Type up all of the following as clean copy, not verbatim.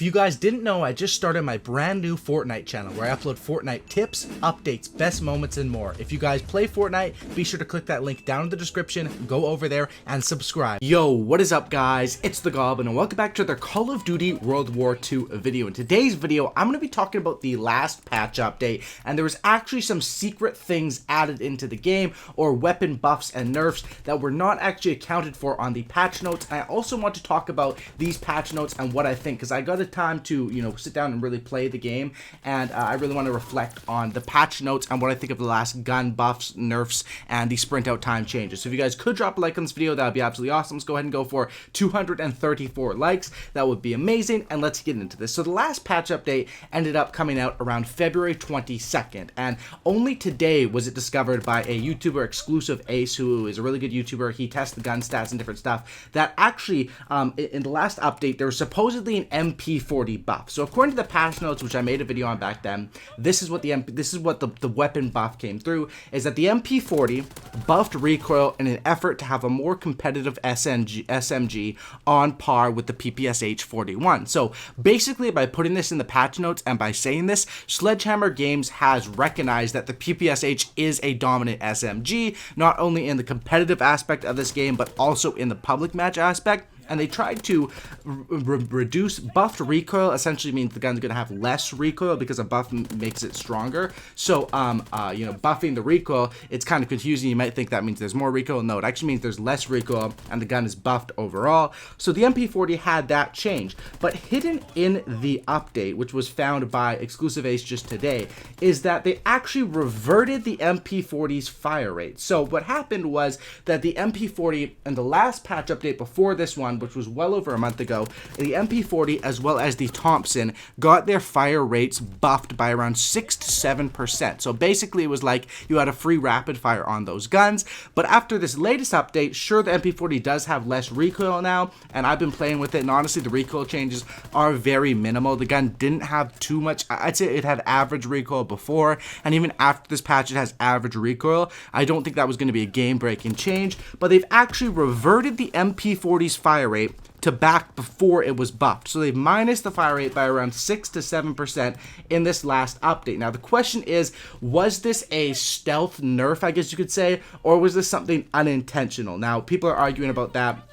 you guys didn't know, I just started my brand new Fortnite channel where I upload Fortnite tips, updates, best moments, and more. If you guys play Fortnite, be sure to click that link down in the description, go over there, and subscribe. Yo, what is up guys? It's the Goblin, and welcome back to the Call of Duty World War II video. In today's video, I'm going to be talking about the last patch update, and there was actually some secret things added into the game, or weapon buffs and nerfs that were not actually accounted for on the patch notes. And I also want to talk about these patch notes and what I think, because I got a time to, sit down and really play the game, and I really want to reflect on the patch notes and what I think of the last gun buffs, nerfs, and the sprint out time changes. So if you guys could drop a like on this video, that would be absolutely awesome. Let's go ahead and go for 234 likes. That would be amazing, and let's get into this. So the last patch update ended up coming out around February 22nd, and only today was it discovered by a YouTuber, Exclusive Ace, who is a really good YouTuber. He tests the gun stats and different stuff, that actually in the last update there was supposedly an MP40 buff. So according to the patch notes, which I made a video on back then, this is what the weapon buff came through, is that the MP40 buffed recoil in an effort to have a more competitive SMG on par with the PPSH-41. So basically, by putting this in the patch notes and by saying this, Sledgehammer Games has recognized that the PPSH is a dominant SMG, not only in the competitive aspect of this game, but also in the public match aspect. And they tried to reduce buffed recoil. Essentially means the gun's going to have less recoil because a buff makes it stronger. So, buffing the recoil, it's kind of confusing. You might think that means there's more recoil. No, it actually means there's less recoil and the gun is buffed overall. So the MP40 had that change. But hidden in the update, which was found by Exclusive Ace just today, is that they actually reverted the MP40's fire rate. So what happened was that the MP40 in the last patch update before this one, which was well over a month ago, the MP40 as well as the Thompson got their fire rates buffed by around 6 to 7%. So basically it was like you had a free rapid fire on those guns. But after this latest update, sure, the MP40 does have less recoil now, and I've been playing with it, and honestly the recoil changes are very minimal. The gun didn't have too much. I'd say it had average recoil before, and even after this patch it has average recoil. I don't think that was going to be a game-breaking change, but they've actually reverted the MP40's fire rate to back before it was buffed. So they've minused the fire rate by around 6 to 7% in this last update. Now the question is, was this a stealth nerf, I guess you could say, or was this something unintentional? Now people are arguing about that.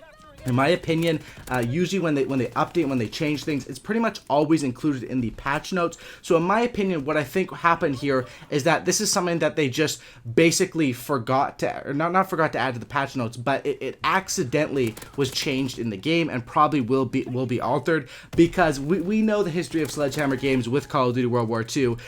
In my opinion, usually when they update, when they change things, it's pretty much always included in the patch notes. So in my opinion, what I think happened here is that this is something that they just basically forgot to, or not forgot to add to the patch notes, but it accidentally was changed in the game and probably will be altered, because we know the history of Sledgehammer Games with Call of Duty World War II.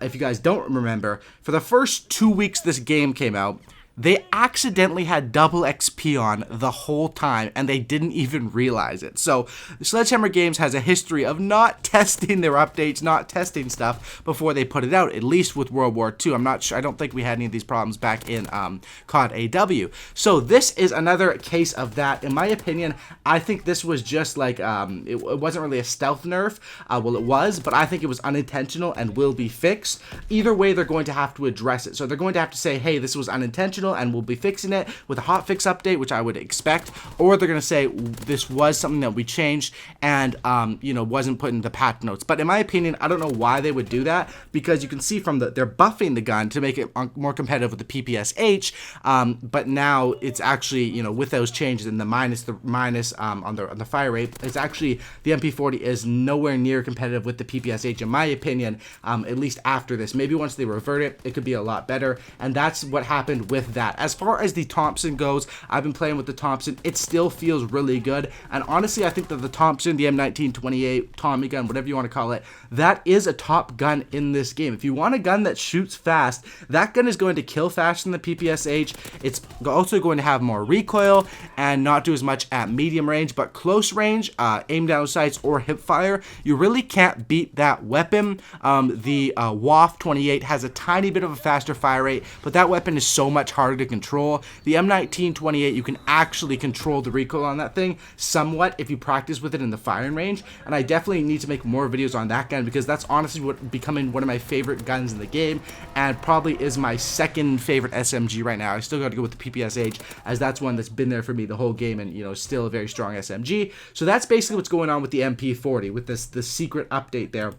If you guys don't remember, for the first 2 weeks this game came out, they accidentally had double XP on the whole time, and they didn't even realize it. So Sledgehammer Games has a history of not testing their updates, not testing stuff before they put it out, at least with World War II. I'm not sure. I don't think we had any of these problems back in Cod Ww2. So this is another case of that. In my opinion, I think this was just like, it wasn't really a stealth nerf. Well, it was, but I think it was unintentional and will be fixed. Either way, they're going to have to address it. So they're going to have to say, hey, this was unintentional, and we'll be fixing it with a hotfix update, which I would expect, or they're going to say this was something that we changed and wasn't put in the patch notes. But in my opinion, I don't know why they would do that, because you can see from they're buffing the gun to make it more competitive with the PPSH, but now it's actually, with those changes and the minus on the fire rate, it's actually, the MP40 is nowhere near competitive with the PPSH in my opinion, at least after this. Maybe once they revert it, it could be a lot better, and that's what happened with that. As far as the Thompson goes, I've been playing with the Thompson. It still feels really good, and honestly I think that the Thompson, the M1928 Tommy gun, whatever you want to call it, that is a top gun in this game. If you want a gun that shoots fast, that gun is going to kill faster than the PPSH. It's also going to have more recoil and not do as much at medium range, but close range, aim down sights or hip fire, you really can't beat that weapon. The Ww2 28 has a tiny bit of a faster fire rate, but that weapon is so much harder harder to control. The M1928, you can actually control the recoil on that thing somewhat if you practice with it in the firing range, and I definitely need to make more videos on that gun because that's honestly what becoming one of my favorite guns in the game, and probably is my second favorite SMG right now. I still got to go with the PPSH, as that's one that's been there for me the whole game, and you know, still a very strong SMG. So that's basically what's going on with the MP40 with this secret update there.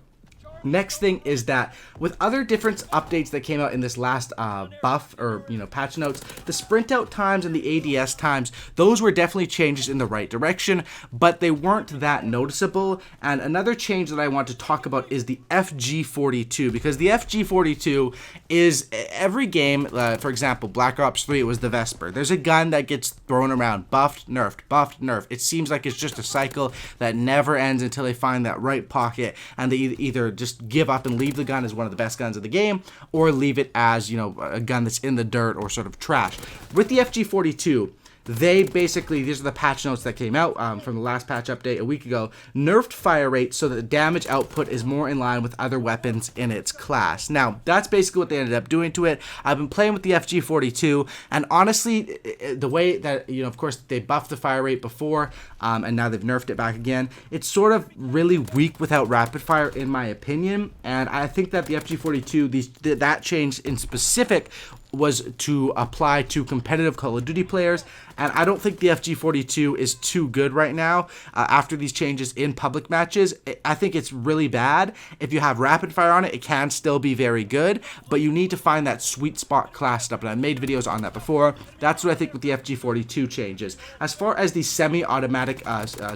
Next thing is that with other different updates that came out in this last buff, or you know, patch notes, the sprint out times and the ADS times, those were definitely changes in the right direction, but they weren't that noticeable. And another change that I want to talk about is the FG42, because the FG42 is every game, for example, Black Ops 3, it was the Vesper. There's a gun that gets thrown around, buffed, nerfed. It seems like it's just a cycle that never ends until they find that right pocket, and they either just give up and leave the gun as one of the best guns of the game, or leave it as, you know, a gun that's in the dirt or sort of trash. With the FG42, they basically, these are the patch notes that came out from the last patch update a week ago, nerfed fire rate so that the damage output is more in line with other weapons in its class. Now, that's basically what they ended up doing to it. I've been playing with the FG42, and honestly, the way that, you know, of course, they buffed the fire rate before, and now they've nerfed it back again, it's sort of really weak without rapid fire, in my opinion, and I think that the FG42, that change in specific was to apply to competitive Call of Duty players, and I don't think the FG42 is too good right now after these changes in public matches. I think it's really bad. If you have rapid fire on it, it can still be very good, but you need to find that sweet spot class up, and I've made videos on that before. That's what I think with the FG42 changes. As far as the semi-automatic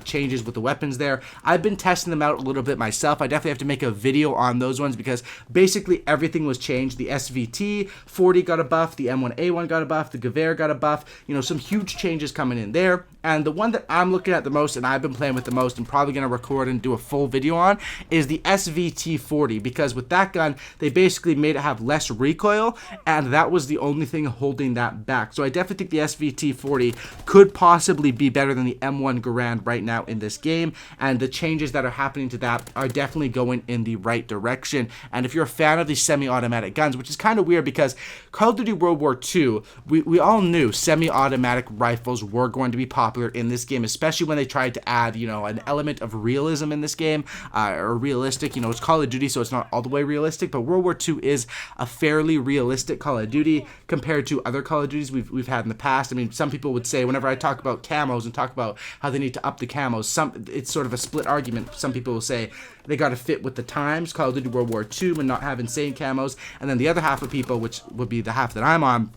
changes with the weapons there, I've been testing them out a little bit myself. I definitely have to make a video on those ones because basically everything was changed. The SVT 40 got a buff, the M1A1 got a buff, the Gewehr got a buff, you know, some huge changes coming in there. And the one that I'm looking at the most, and I've been playing with the most, and probably going to record and do a full video on, is the SVT40, because with that gun, they basically made it have less recoil, and that was the only thing holding that back. So I definitely think the SVT40 could possibly be better than the M1 Garand right now in this game, and the changes that are happening to that are definitely going in the right direction. And if you're a fan of these semi-automatic guns, which is kind of weird because Call of Duty World War II, we all knew semi-automatic rifles were going to be popular in this game, especially when they tried to add, you know, an element of realism in this game, or realistic. You know, it's Call of Duty, so it's not all the way realistic, but World War II is a fairly realistic Call of Duty compared to other Call of Duties we've had in the past. I mean, some people would say, whenever I talk about camos and talk about how they need to up the camos, it's sort of a split argument. Some people will say they got to fit with the times, Call of Duty World War II, and not have insane camos, and then the other half of people, which would be the half that I'm on,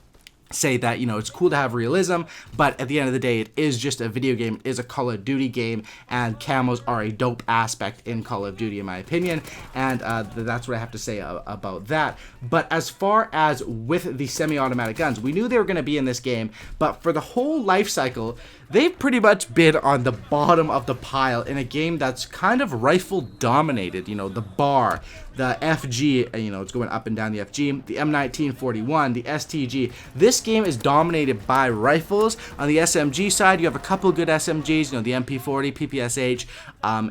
say that, you know, it's cool to have realism, but at the end of the day, it is just a video game. It is a Call of Duty game, and camos are a dope aspect in Call of Duty, in my opinion, and that's what I have to say about that. But as far as with the semi-automatic guns, we knew they were going to be in this game, but for the whole life cycle, they've pretty much been on the bottom of the pile in a game that's kind of rifle dominated. You know, the BAR, the FG, you know, it's going up and down the FG, the M1941, the STG. This game is dominated by rifles. On the SMG side, you have a couple good SMGs, you know, the MP40, PPSH,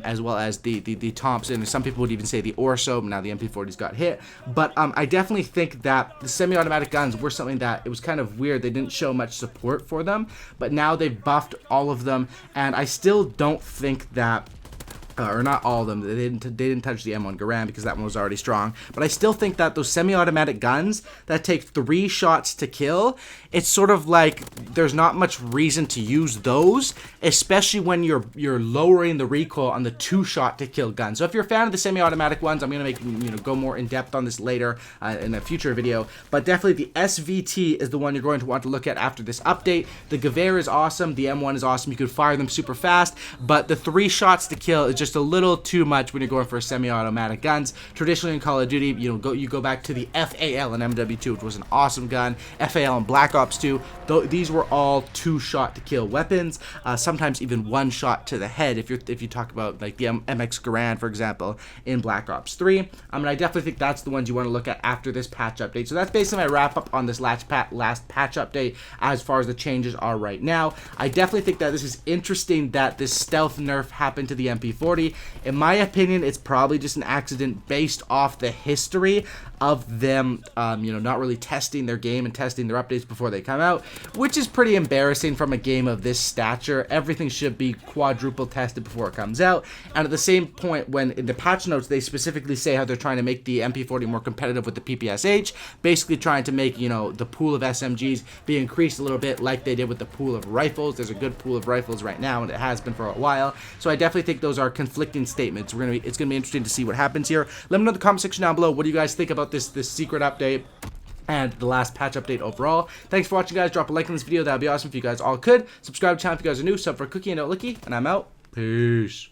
as well as the Thompson. Some people would even say the Orso. Now the MP40's got hit. But I definitely think that the semi-automatic guns were something that, it was kind of weird. They didn't show much support for them, but now they've buffed all of them, and I still don't think that or not all of them, they didn't touch the M1 Garand because that one was already strong, but I still think that those semi-automatic guns that take 3 shots to kill, it's sort of like there's not much reason to use those, especially when you're lowering the recoil on the 2-shot to kill gun. So if you're a fan of the semi-automatic ones, I'm gonna make, you know, go more in depth on this later in a future video, but definitely the SVT is the one you're going to want to look at after this update. The Gewehr is awesome, the M1 is awesome, you can fire them super fast, but the 3 shots to kill is just a little too much when you're going for semi-automatic guns. Traditionally in Call of Duty, you go back to the FAL and MW2, which was an awesome gun. FAL and Black Ops 2, these were all 2-shot to kill weapons. Sometimes even 1 shot to the head. If you talk about like the MX Garand, for example, in Black Ops 3. I definitely think that's the ones you want to look at after this patch update. So that's basically my wrap up on this last patch update as far as the changes are right now. I definitely think that this is interesting that this stealth nerf happened to the MP40. MP40. In my opinion, it's probably just an accident based off the history of them, you know, not really testing their game and testing their updates before they come out, which is pretty embarrassing from a game of this stature. Everything should be quadruple tested before it comes out. And at the same point, when in the patch notes, they specifically say how they're trying to make the MP40 more competitive with the PPSH, basically trying to make, you know, the pool of SMGs be increased a little bit like they did with the pool of rifles. There's a good pool of rifles right now, and it has been for a while. So I definitely think those are conflicting statements. It's gonna be interesting to see what happens here. Let me know in the comment section down below, what do you guys think about this secret update and the last patch update overall. Thanks for watching, guys. Drop a like on this video. That would be awesome if you guys all could. Subscribe to the channel if you guys are new. Sub for Cookie and Outlicky, and I'm out. Peace.